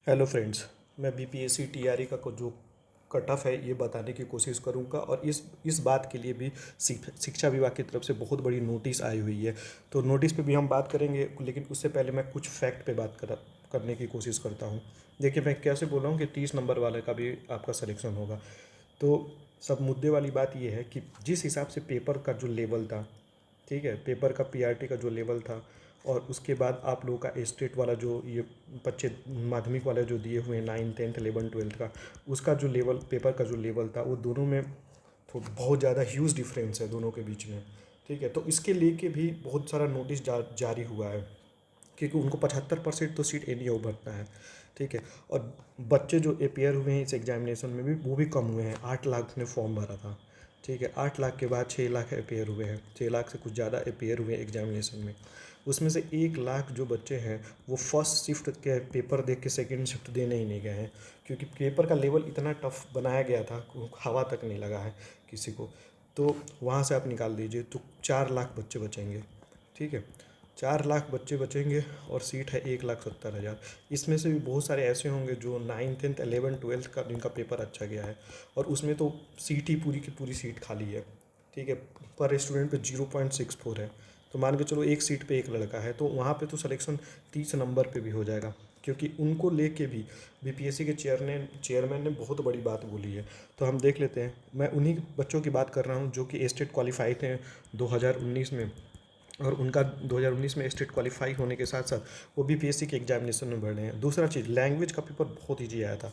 Hello friends, मैं BPSC TRE का जो कट ऑफ है ये बताने की कोशिश करूंगा और इस बात के लिए भी शिक्षा विभाग की तरफ से बहुत बड़ी नोटिस आई हुई है। तो नोटिस पे भी हम बात करेंगे, लेकिन उससे पहले मैं कुछ फैक्ट पे करने की कोशिश करता हूँ। देखिए, मैं कैसे बोल रहा हूँ कि 30 नंबर वाले का भी आपका सिलेक्शन होगा। तो सब मुद्दे वाली बात ये है कि जिस हिसाब से पेपर का जो लेवल था, ठीक है, पेपर का पीआरटी का जो लेवल था और उसके बाद आप लोगों का स्टेट वाला जो ये बच्चे माध्यमिक वाले जो दिए हुए हैं 9th 10th 11th 12th का, उसका जो लेवल पेपर का जो लेवल था वो दोनों में तो बहुत ज़्यादा ह्यूज डिफरेंस है दोनों के बीच में। ठीक है, तो इसके लेके भी बहुत सारा नोटिस जारी हुआ है क्योंकि उनको 75% तो सीट एनी भरना है। ठीक है, और बच्चे जो अपेयर हुए हैं इस एग्जामिनेशन में भी वो भी कम हुए हैं। 8 लाख ने फॉर्म भरा था। ठीक है, 8 लाख के बाद 6 लाख अपेयर हुए हैं, 6 लाख से कुछ ज़्यादा अपेयर हुए हैं एग्जामिनेशन में। उसमें से 1 लाख जो बच्चे हैं वो फर्स्ट शिफ्ट के पेपर देख के सेकेंड शिफ्ट देने ही नहीं गए हैं, क्योंकि पेपर का लेवल इतना टफ बनाया गया था, हवा तक नहीं लगा है किसी को। तो वहाँ से आप निकाल दीजिए तो 4 लाख बच्चे बचेंगे। ठीक है, 4 लाख बच्चे बचेंगे और सीट है 1,70,000। इसमें से भी बहुत सारे ऐसे होंगे जो 9th 10th 11th 12th का जिनका पेपर अच्छा गया है और उसमें तो सीट ही पूरी की पूरी सीट खाली है। ठीक है, पर स्टूडेंट पे 0.64 है, तो मान के चलो एक सीट पे एक लड़का है, तो वहाँ पे तो सिलेक्शन 30 नंबर पे भी हो जाएगा। क्योंकि उनको लेके भी बीपीएससी के चेयरमैन ने बहुत बड़ी बात बोली है। तो हम देख लेते हैं, मैं उन्हीं बच्चों की बात कर रहा हूँ जो कि स्टेट क्वालिफाई थे 2019 में, और उनका 2019 में स्टेट क्वालिफाई होने के साथ साथ वो बीपीएससी के एग्जामिनेशन में बढ़ रहे हैं। दूसरा चीज़, लैंग्वेज का पेपर बहुत ईजी आया था।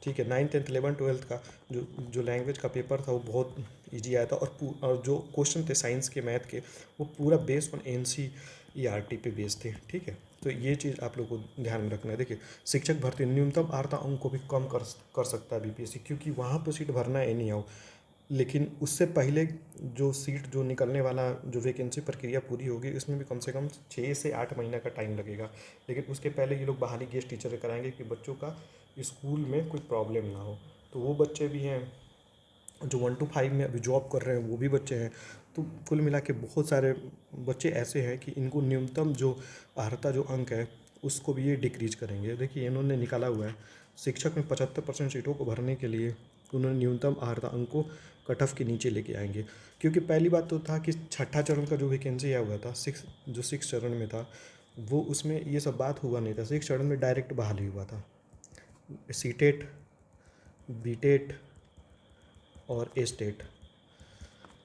ठीक है, 9th 10th 11th 12th का जो लैंग्वेज का पेपर था वो बहुत ईजी आया था, और जो क्वेश्चन थे साइंस के मैथ के वो पूरा बेस्ड ऑन एनसीईआरटी पे बेस्ड थे। ठीक है, तो ये चीज़ आप लोग को ध्यान में रखना है। देखिए, शिक्षक भर्ती न्यूनतम अर्हता अंक को भी कम कर सकता है बीपीएससी, क्योंकि वहाँ पर सीट भरना है नहीं आओ, लेकिन उससे पहले जो सीट जो निकलने वाला जो वैकेंसी प्रक्रिया पूरी होगी इसमें भी कम से कम 6 से 8 महीना का टाइम लगेगा। लेकिन उसके पहले ये लोग बहाली गेस्ट टीचर कराएंगे कि बच्चों का स्कूल में कोई प्रॉब्लम ना हो। तो वो बच्चे भी हैं जो 1 to 5 में अभी जॉब कर रहे हैं, वो भी बच्चे हैं। तो कुल मिला के बहुत सारे बच्चे ऐसे हैं कि इनको न्यूनतम जो अर्हता जो अंक है उसको भी ये डिक्रीज करेंगे। देखिए, इन्होंने निकाला हुआ है शिक्षक में 75% सीटों को भरने के लिए उन्होंने न्यूनतम अर्हता अंक को कट ऑफ के नीचे लेके आएंगे। क्योंकि पहली बात तो था कि छठा चरण का जो वैकेंसी आया हुआ था, सिक्स चरण में था, वो उसमें ये सब बात हुआ नहीं था। 6 चरण में डायरेक्ट बहाली हुआ था, सीटेट, बीटेट और एस्टेट,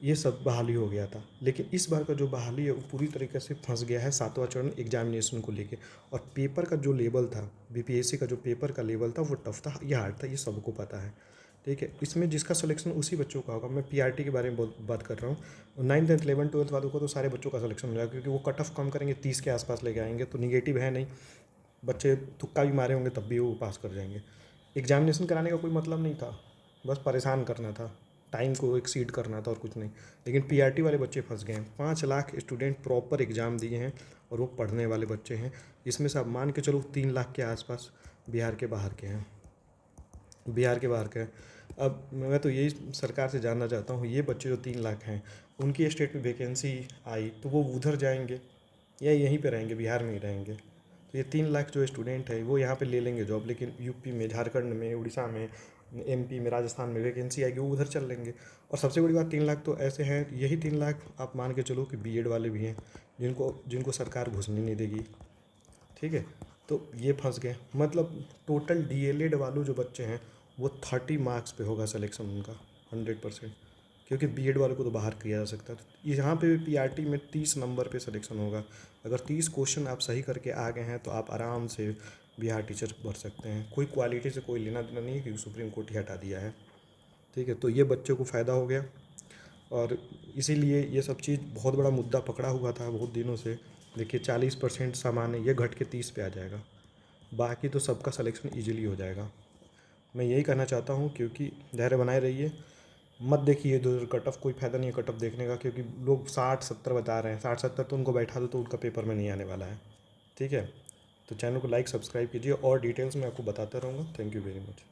ये सब बहाली हो गया था। लेकिन इस बार का जो बहाली है वो पूरी तरीके से फंस गया है 7वां चरण एग्जामिनेशन को लेके। और पेपर का जो लेवल था, बीपीएससी का जो पेपर का लेवल था वो टफ था, ये हार्ड था, ये सबको पता है। ठीक है, इसमें जिसका सिलेक्शन उसी बच्चों का होगा। मैं पीआरटी के बारे में बात कर रहा हूँ। 9th 10th 11th 12th वालों को तो सारे बच्चों का सिलेक्शन हो जाएगा, क्योंकि वो कट ऑफ कम करेंगे, 30 के आसपास लेके आएंगे, तो निगेटिव है नहीं। बच्चे तुक्का भी मारे होंगे तब भी वो पास कर जाएंगे। एग्जामिनेशन कराने का कोई मतलब नहीं था, बस परेशान करना था, टाइम को एक्सीड करना था और कुछ नहीं। लेकिन पीआरटी वाले बच्चे फंस गए हैं। 5 लाख स्टूडेंट प्रॉपर एग्ज़ाम दिए हैं और वो पढ़ने वाले बच्चे हैं। इसमें से आप मान के चलो 3 लाख के आसपास बिहार के बाहर के हैं, बिहार के बाहर के हैं। अब मैं तो यही सरकार से जानना चाहता हूँ, ये बच्चे जो 3 लाख हैं उनकी स्टेट में वैकेंसी आई तो वो उधर जाएंगे या यहीं पे रहेंगे, बिहार में ही रहेंगे? तो ये 3 लाख जो स्टूडेंट है वो यहाँ पे ले लेंगे जॉब, लेकिन यूपी में, झारखंड में, उड़ीसा में, एमपी में, राजस्थान में वैकेंसी आएगी, वो उधर चल लेंगे। और सबसे बड़ी बात, 3 लाख तो ऐसे हैं, यही 3 लाख आप मान के चलो कि बीएड वाले भी हैं जिनको जिनको सरकार घुसने नहीं देगी। ठीक है, तो ये फंस गए। मतलब टोटल डीएलएड वालों जो बच्चे हैं वो 30 मार्क्स पे होगा सिलेक्शन उनका, 100%। क्योंकि बीएड वालों को तो बाहर किया जा सकता है। तो यहाँ पे भी पीआरटी में 30 नंबर पे सिलेक्शन होगा। अगर 30 क्वेश्चन आप सही करके आ गए हैं तो आप आराम से बिहार टीचर बन सकते हैं। कोई क्वालिटी से कोई लेना देना नहीं है, क्योंकि सुप्रीम कोर्ट ही हटा दिया है। ठीक है, तो ये बच्चों को फ़ायदा हो गया, और इसीलिए ये सब चीज़ बहुत बड़ा मुद्दा पकड़ा हुआ था बहुत दिनों से। देखिए, 40% सामान्य ये घट के 30 पे आ जाएगा, बाकी तो सबका सिलेक्शन ईजिली हो जाएगा। मैं यही कहना चाहता हूँ, क्योंकि धैर्य बनाए रहिए, मत देखिए इधर कट ऑफ, कोई फ़ायदा नहीं है कट ऑफ देखने का, क्योंकि लोग 60-70 बता रहे हैं। 60-70 तो उनको बैठा दो तो उनका पेपर में नहीं आने वाला है। ठीक है, तो चैनल को लाइक सब्सक्राइब कीजिए और डिटेल्स मैं आपको बताता रहूँगा। Thank you very much.